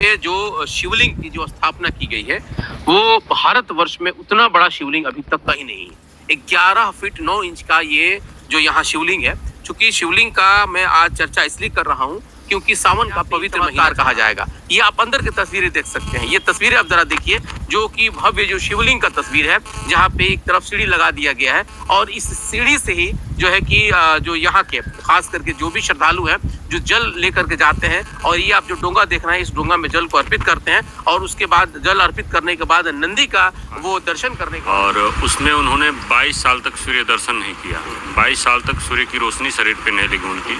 ये जो शिवलिंग की जो स्थापना की गई है वो भारतवर्ष में उतना बड़ा शिवलिंग अभी तक का ही नहीं है। 11 फीट 9 इंच का ये जो यहाँ शिवलिंग है। चूंकि शिवलिंग का मैं आज चर्चा इसलिए कर रहा हूँ क्योंकि सावन का पवित्र महीना कहा जाएगा। ये आप अंदर की तस्वीरें देख सकते हैं। ये तस्वीरें आप जरा देखिए, जो कि भव्य जो शिवलिंग का तस्वीर है, जहाँ पे एक तरफ सीढ़ी लगा दिया गया है और इस सीढ़ी से ही जो है कि जो यहाँ के खास करके जो भी श्रद्धालु हैं जो जल लेकर के जाते हैं, और ये आप जो डोंगा देख रहे हैं, इस डोंगा में जल को अर्पित करते हैं और उसके बाद जल अर्पित करने के बाद नंदी का वो दर्शन करने का, और उसमें उन्होंने 22 साल तक सूर्य दर्शन नहीं किया। 22 साल तक सूर्य की रोशनी शरीर पे नहीं लगी उनकी,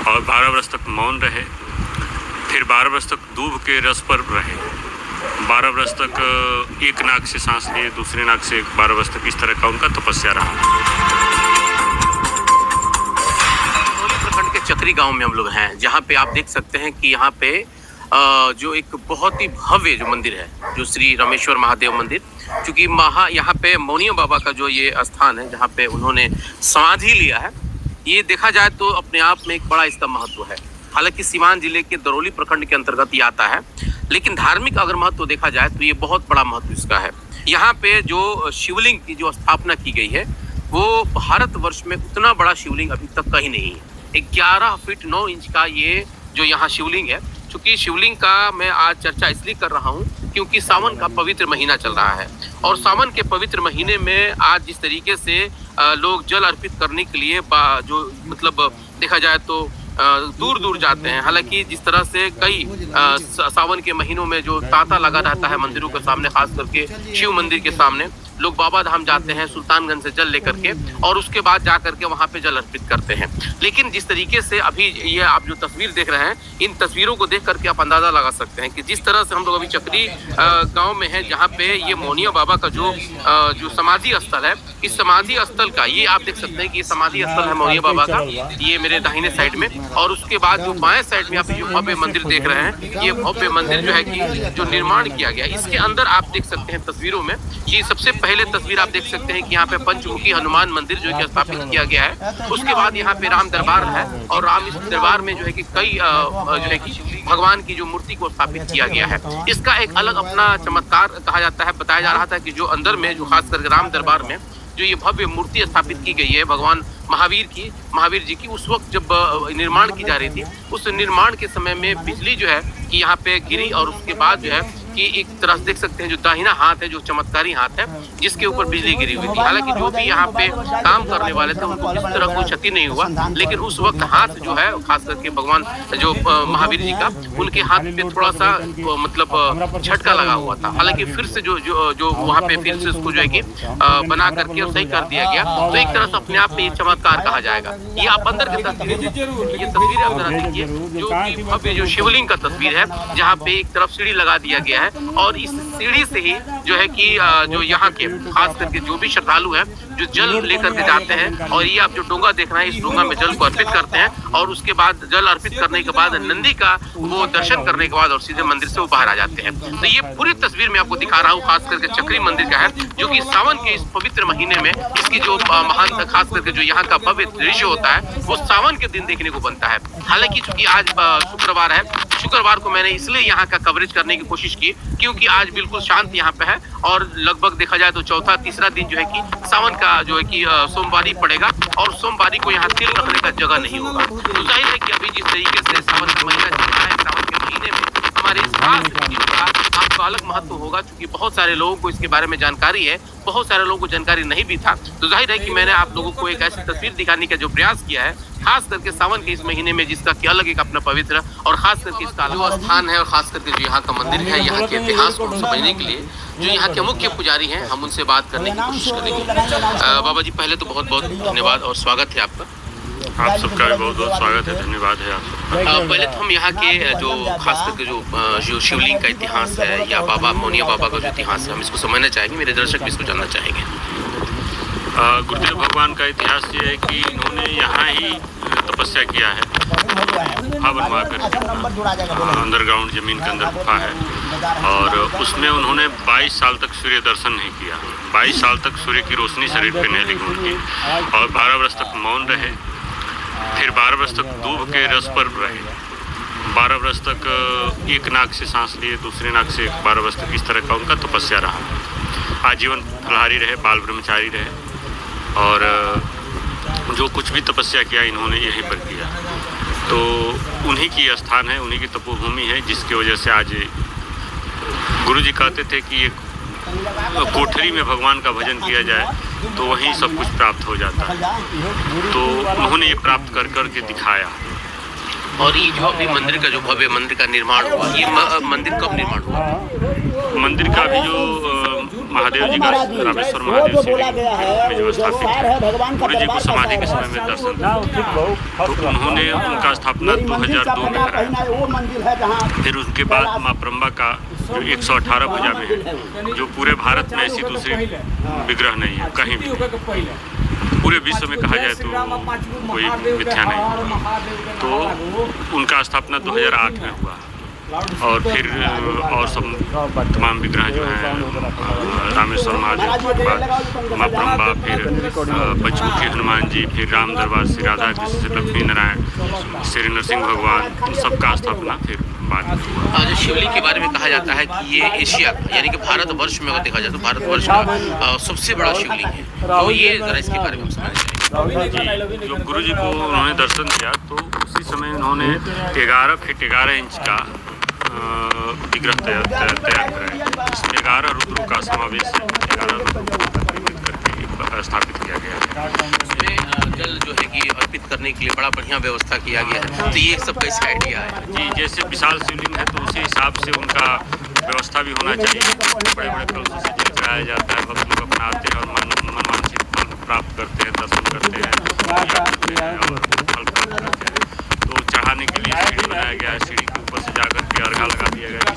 और 12 वर्ष तक मौन रहे। फिर 12 वर्ष तक दूब के रस पर रहे। 12 वर्ष तक एक नाक से सांस लिए, दूसरे नाक से 12 वर्ष तक इस तरह का उनका तपस्या रहा। प्रखंड के चक्री गांव में हम लोग हैं, जहां पे आप देख सकते हैं कि यहाँ पे जो एक बहुत ही भव्य जो मंदिर है, जो श्री रामेश्वर महादेव मंदिर, क्योंकि यहाँ पे मौनिया बाबा का जो ये स्थान है जहाँ पे उन्होंने समाधि लिया है, ये देखा जाए तो अपने आप में एक बड़ा इसका महत्व है। हालांकि सीवान जिले के दरौली प्रखंड के अंतर्गत ये आता है, लेकिन धार्मिक अगर महत्व देखा जाए तो ये बहुत बड़ा महत्व इसका है। यहाँ पे जो शिवलिंग की जो स्थापना की गई है वो भारतवर्ष में उतना बड़ा शिवलिंग अभी तक का ही नहीं है। 11 फीट 9 इंच का ये जो यहाँ शिवलिंग है। चूंकि शिवलिंग का मैं आज चर्चा इसलिए कर रहा हूँ क्योंकि सावन का पवित्र महीना चल रहा है, और सावन के पवित्र महीने में आज जिस तरीके से लोग जल अर्पित करने के लिए जो मतलब देखा जाए तो दूर दूर जाते हैं। हालांकि जिस तरह से कई सावन के महीनों में जो तांता लगा रहता है मंदिरों के सामने, खास करके शिव मंदिर के सामने, लोग बाबा धाम जाते हैं सुल्तानगंज से जल लेकर के और उसके बाद जा करके वहां पे जल अर्पित करते हैं। लेकिन जिस तरीके से अभी ये आप जो तस्वीर देख रहे हैं, इन तस्वीरों को देख करके आप अंदाजा लगा सकते हैं कि जिस तरह से हम लोग अभी चक्री गांव में हैं, जहां पे ये मौनिया बाबा का जो समाधि स्थल है, इस समाधि स्थल का ये आप देख सकते हैं कि समाधि स्थल है मौनिया बाबा का, ये मेरे दाहिने साइड में, और उसके बाद जो बाएं साइड में आप जो भव्य मंदिर देख रहे हैं, ये भव्य मंदिर जो है कि जो निर्माण किया गया, इसके अंदर आप देख सकते हैं तस्वीरों में कि सबसे पहले तस्वीर आप देख सकते हैं कि यहाँ पे पंचमुखी हनुमान मंदिर जो है स्थापित किया गया है। उसके बाद यहाँ पे राम दरबार है, और राम इस दरबार में जो है कि कई जो है कि भगवान की जो मूर्ति को स्थापित किया गया है। इसका एक अलग अपना चमत्कार कहा जाता है, बताया जा रहा था कि जो अंदर में जो खास करके राम दरबार में जो ये भव्य मूर्ति स्थापित की गई है भगवान महावीर जी की, उस वक्त जब निर्माण की जा रही थी, उस निर्माण के समय में बिजली जो है कि यहाँ पे गिरी, और उसके बाद जो है कि एक तरह से देख सकते हैं जो दाहिना हाथ है, जो चमत्कारी हाथ है, जिसके ऊपर बिजली गिरी हुई थी। हालांकि जो भी यहाँ पे काम करने वाले थे उनको किसी तरह कोई क्षति नहीं हुआ, लेकिन उस वक्त हाथ जो है खास करके भगवान जो महावीर जी का, उनके हाथ पे थोड़ा सा मतलब झटका लगा हुआ था। हालांकि फिर से जो वहाँ पे फिर से उसको जो है कि बना करके और सही कर दिया गया, तो एक तरह से अपने आप में ये चमत्कार कहा जाएगा। ये आप अंदर की तस्वीरें, ये तस्वीरें आप जरा देखिए, जो कि भव्य जो शिवलिंग का तस्वीर है, जहाँ पे एक तरफ सीढ़ी लगा दिया गया है और इस सीढ़ी से ही जो है कि जो यहाँ के खास करके जो भी श्रद्धालु हैं जो जल लेकर के जाते हैं, और ये आप जो डोंगा देख रहे हैं, इस डोंगा में जल को अर्पित करते हैं और उसके बाद जल अर्पित करने के बाद नंदी का वो दर्शन करने के बाद और सीधे मंदिर से वो बाहर आ जाते हैं। तो ये पूरी तस्वीर मैं आपको दिखा रहा हूँ, खास करके चक्री मंदिर का है, जो कि सावन के इस पवित्र महीने में इसकी जो महान खास करके जो यहाँ का भव्य दृश्य होता है वो सावन के दिन देखने को बनता है। हालांकि चूंकि आज शुक्रवार है, शुक्रवार को मैंने इसलिए यहाँ का कवरेज करने की कोशिश की क्योंकि आज बिल्कुल शांत यहाँ पे है, और लगभग देखा जाए तो चौथा तीसरा दिन जो है कि सावन का जो है कि सोमवारी पड़ेगा, और सोमवारी को यहाँ तिल रखने का जगह नहीं होगा। तो जाहिर है कि अभी जिस तरीके से सावन का महीना चल रहा है, सावन के महीने में हमारे इस खास चीज का आपका अलग महत्व होगा, क्योंकि बहुत सारे लोगों को इसके बारे में जानकारी है, बहुत सारे लोगों को जानकारी नहीं भी था। तो जाहिर है कि मैंने आप लोगों को एक ऐसी तस्वीर दिखाने का जो प्रयास किया है, खास करके सावन के इस महीने में, जिसका कि अलग एक अपना पवित्र और खास करके इसका जो स्थान है, और खास करके जो यहाँ का मंदिर है, यहाँ के इतिहास को समझने के लिए जो यहाँ के मुख्य पुजारी हैं, हम उनसे बात करने की कोशिश करेंगे। बाबा जी, पहले तो बहुत बहुत धन्यवाद और स्वागत है आपका। आप सबका भी बहुत बहुत स्वागत है, धन्यवाद है आप सबका। पहले तो हम यहाँ के जो खास करके जो शिवलिंग का इतिहास है, या बाबा मौनिया बाबा का जो इतिहास है, हम इसको समझना चाहेंगे, मेरे दर्शक भी इसको जानना चाहेंगे। गुरुदेव भगवान का इतिहास ये है कि इन्होंने यहाँ ही तपस्या किया है, गुफा बनवा कर, अंडरग्राउंड जमीन के अंदर गुफा है, और उसमें उन्होंने 22 साल तक सूर्य दर्शन नहीं किया। 22 साल तक सूर्य की रोशनी शरीर पे नहीं लगी उनकी, और 12 वर्ष तक मौन रहे। फिर 12 वर्ष तक दूब के रस पर रहे। 12 वर्ष तक एक नाक से सांस लिए, दूसरे नाक से 12 वर्ष तक इस तरह का उनका तपस्या रहा। आजीवन फलाहारी रहे, बाल ब्रह्मचारी रहे और जो कुछ भी तपस्या किया इन्होंने यहीं पर किया। तो उन्हीं की स्थान है, उन्हीं की तपोभूमि है, जिसकी वजह से आज गुरु जी कहते थे कि एक कोठरी में भगवान का भजन किया जाए तो वहीं सब कुछ प्राप्त हो जाता है। तो उन्होंने ये प्राप्त कर कर के दिखाया। और ये जो अभी मंदिर का जो भव्य मंदिर का निर्माण हुआ, ये मंदिर कब निर्माण हुआ? मंदिर का भी जो महादेव जी का रामेश्वर महादेव शिवलिंग में जो स्थापित है, गुरु जी को समाधि के समय में दर्शन दिया, तो उन्होंने उनका स्थापना 2002 में कराया। फिर उसके बाद माँ ब्रह्मा का जो 118 भुजा में है, जो पूरे भारत में ऐसी दूसरी विग्रह नहीं है कहीं भी, पूरे विश्व में कहा जाए तो कोई मिथ्या नहीं। तो उनका स्थापना 2008 में हुआ और फिर और सब तमाम विग्रह जो हैं रामेश्वर महादेव के बाद माँ ब्रह्मा, फिर पंचमुखी हनुमान जी, फिर राम दरबार श्री राधा कृष्ण, लक्ष्मी नारायण, श्री नरसिंह भगवान, इन सबका स्थापना फिर बाद में हुआ। जो शिवलिंग के बारे में कहा जाता है कि ये एशिया यानी कि भारतवर्ष में अगर देखा जाए तो भारतवर्ष का सबसे बड़ा शिवलिंग है, तो ये जरा इसके बारे में हम समझना चाहिए। जी, जो गुरु जी को उन्होंने दर्शन दिया तो उसी समय उन्होंने 11 फीट 11 इंच का विग्रह तैयार कराया। इसमें 11 रुद्रों का समावेश है, 11 रुद्रों को स्थापित किया गया है। इसमें जल जो है कि अर्पित करने के लिए बड़ा बढ़िया व्यवस्था किया गया है। तो ये सब कैसे आइडिया है? जी, जैसे विशाल शिवलिंग है तो उसी हिसाब से उनका व्यवस्था भी होना चाहिए। बड़े बड़े कलशों से जल चढ़ाया जाता है, भक्त लोग अपना आते हैं और मनवांछित फल प्राप्त करते हैं, दर्शन करते हैं और फल प्राप्त करते हैं। तो चढ़ाने के लिए सीढ़ी बनाया गया है, सीढ़ी के ऊपर से जाकर के अर्घा लगा दिया गया है।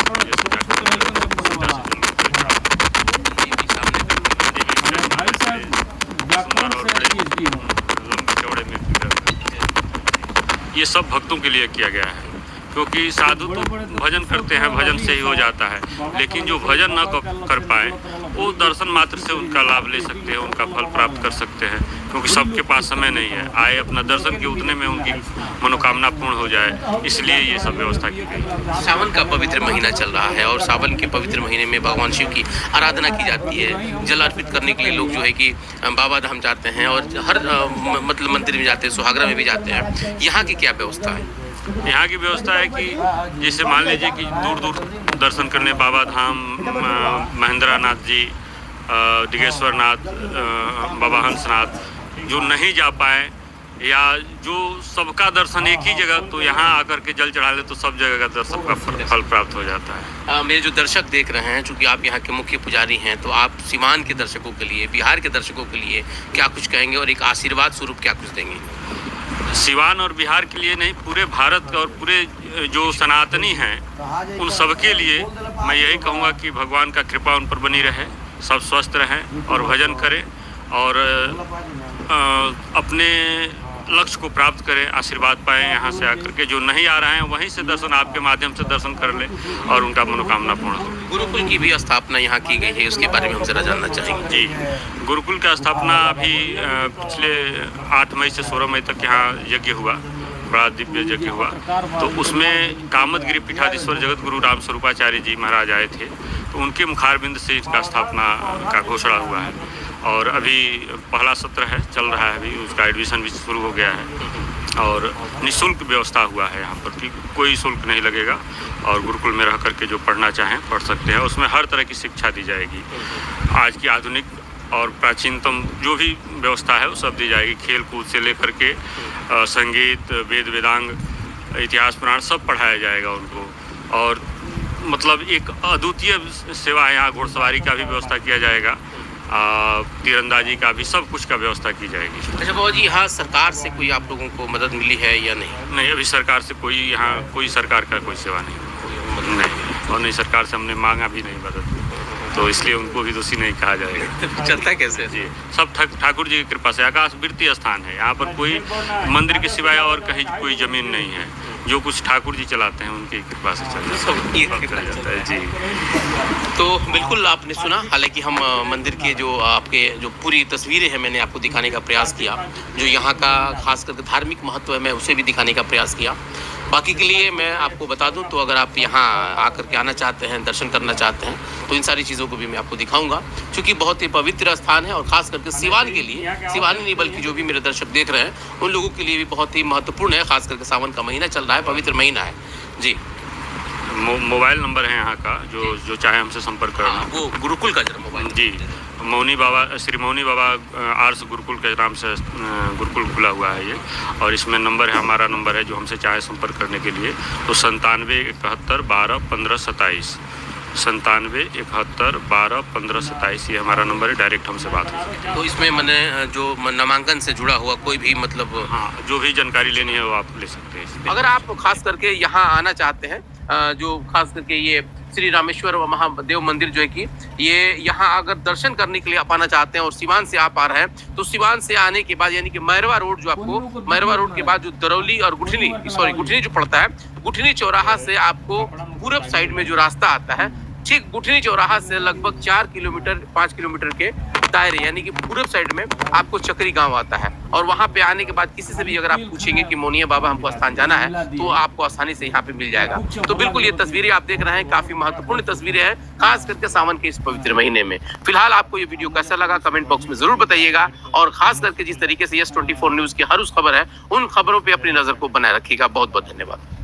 ये सब भक्तों के लिए किया गया है, क्योंकि साधु तो भजन करते हैं, भजन से ही हो जाता है, लेकिन जो भजन न कर पाए वो दर्शन मात्र से उनका लाभ ले सकते हैं, उनका फल प्राप्त कर सकते हैं, क्योंकि सबके पास समय नहीं है। आए अपना दर्शन के उतने में उनकी मनोकामना पूर्ण हो जाए, इसलिए ये सब व्यवस्था की गई। सावन का पवित्र महीना चल रहा है और सावन के पवित्र महीने में भगवान शिव की आराधना की जाती है। जल अर्पित करने के लिए लोग जो है कि बाबा धाम जाते हैं और हर मतलब मंदिर में जाते हैं, सुहागरा में भी जाते हैं। यहाँ की क्या व्यवस्था है? यहाँ की व्यवस्था है कि जैसे मान लीजिए कि दूर दूर दर्शन करने बाबा धाम, महेंद्र नाथ जी, डिगेश्वर नाथ, बाबा हंसनाथ जो नहीं जा पाए या जो सबका दर्शन एक ही जगह, तो यहाँ आकर के जल चढ़ा ले तो सब जगह का दर्शन का फल प्राप्त हो जाता है। मेरे जो दर्शक देख रहे हैं, चूँकि आप यहाँ के मुख्य पुजारी हैं, तो आप सीमांत के दर्शकों के लिए, बिहार के दर्शकों के लिए क्या कुछ कहेंगे और एक आशीर्वाद स्वरूप क्या कुछ देंगे? सिवान और बिहार के लिए नहीं, पूरे भारत और पूरे जो सनातनी हैं उन सबके लिए मैं यही कहूँगा कि भगवान का कृपा उन पर बनी रहे, सब स्वस्थ रहें और भजन करें और अपने लक्ष्य को प्राप्त करें, आशीर्वाद पाएं। यहाँ से आकर के जो नहीं आ रहे हैं वहीं से दर्शन आपके माध्यम से दर्शन कर लें और उनका मनोकामना पूर्ण हो। गुरुकुल की भी स्थापना यहाँ की गई है, उसके बारे में हम जरा जानना चाहेंगे। जी, गुरुकुल का स्थापना अभी पिछले 8 मई से 16 मई तक यहाँ यज्ञ हुआ, बड़ा दिव्य यज्ञ हुआ। तो उसमें कामतगिरी पीठाधीश्वर जगत गुरु राम स्वरूपाचार्य जी महाराज आए थे, तो उनके मुखारबिंद से इसका स्थापना का घोषणा हुआ है और अभी पहला सत्र है, चल रहा है, अभी उसका एडमिशन भी शुरू हो गया है और निःशुल्क व्यवस्था हुआ है यहाँ पर कि कोई शुल्क नहीं लगेगा और गुरुकुल में रह करके जो पढ़ना चाहें पढ़ सकते हैं। उसमें हर तरह की शिक्षा दी जाएगी, आज की आधुनिक और प्राचीनतम जो भी व्यवस्था है वो सब दी जाएगी। खेल कूद से लेकर के संगीत, वेद वेदांग, इतिहास पुराण सब पढ़ाया जाएगा उनको। और मतलब एक अद्वितीय सेवा है यहाँ, घोड़सवारी का भी व्यवस्था किया जाएगा, तीरंदाजी का भी, सब कुछ का व्यवस्था की जाएगी। अच्छा बाबा जी, यहाँ सरकार से कोई आप लोगों को मदद मिली है या नहीं? नहीं, अभी सरकार से कोई यहाँ कोई सरकार का कोई सेवा नहीं, और नहीं सरकार से हमने मांगा भी नहीं मदद, तो इसलिए उनको भी दोषी नहीं कहा जाएगा। चलता कैसे? जी, सब ठाकुर जी की कृपा से आकाश वृत्तीय स्थान है, यहाँ पर कोई मंदिर के सिवाय और कहीं कोई ज़मीन नहीं है। जो कुछ ठाकुर जी चलाते हैं उनकी कृपा से चल जाता है जी। तो बिल्कुल आपने सुना, हालांकि हम मंदिर के जो आपके जो पूरी तस्वीरें हैं मैंने आपको दिखाने का प्रयास किया, जो यहाँ का खास करके धार्मिक महत्व है मैं उसे भी दिखाने का प्रयास किया। बाकी के लिए मैं आपको बता दूं तो अगर आप यहाँ आकर के आना चाहते हैं, दर्शन करना चाहते हैं, तो इन सारी चीज़ों को भी मैं आपको दिखाऊंगा, क्योंकि बहुत ही पवित्र स्थान है और ख़ास करके सिवान के लिए, सिवान ही नहीं बल्कि जो भी मेरे दर्शक देख रहे हैं उन लोगों के लिए भी बहुत ही महत्वपूर्ण है। खास करके सावन का महीना चल रहा है, पवित्र महीना है जी। मोबाइल नंबर है यहाँ का, जो चाहे हमसे संपर्क करना। वो गुरुकुल का जरा मोबाइल जी, मौनी बाबा, श्री मौनी बाबा आर्स गुरुकुल के नाम से गुरुकुल खुला हुआ है ये, और इसमें नंबर है, हमारा नंबर है जो हमसे चाहे संपर्क करने के लिए, तो 97 71 12 15 27, 97 71 12 15 27 ये हमारा नंबर है। डायरेक्ट हमसे बात हो सकती है। तो इसमें मैंने जो नामांकन से जुड़ा हुआ कोई भी मतलब हाँ, जो भी जानकारी लेनी है वो आप ले सकते हैं। अगर आप खास करके यहाँ आना चाहते हैं, जो खास करके ये श्री रामेश्वर महादेव मंदिर जो है कि ये यहाँ अगर दर्शन करने के लिए आप आना चाहते हैं और सिवान से आप आ रहे हैं, तो सिवान से आने के बाद यानी कि मैरवा रोड, जो आपको मैरवा रोड के बाद जो दरौली और गुठनी जो पड़ता है, गुठनी चौराहा से आपको पूरब साइड में जो रास्ता आता है, ठीक गुठनी चौराहा से लगभग 4 किलोमीटर 5 किलोमीटर के दायरे यानी कि पूरब साइड में आपको चक्री गांव आता है। और वहां पे आने के बाद किसी से भी अगर आप पूछेंगे कि मोनिया बाबा हमको स्थान जाना है, तो आपको आसानी से यहाँ पे मिल जाएगा। तो बिल्कुल ये तस्वीरें आप देख रहे हैं काफी महत्वपूर्ण तस्वीरें हैं, खास करके सावन के इस पवित्र महीने में। फिलहाल आपको ये वीडियो कैसा लगा कमेंट बॉक्स में जरूर बताइएगा, और खास करके जिस तरीके से यस 24 न्यूज की हर उस खबर है, उन खबरों पर अपनी नजर को बनाए रखिएगा। बहुत बहुत धन्यवाद।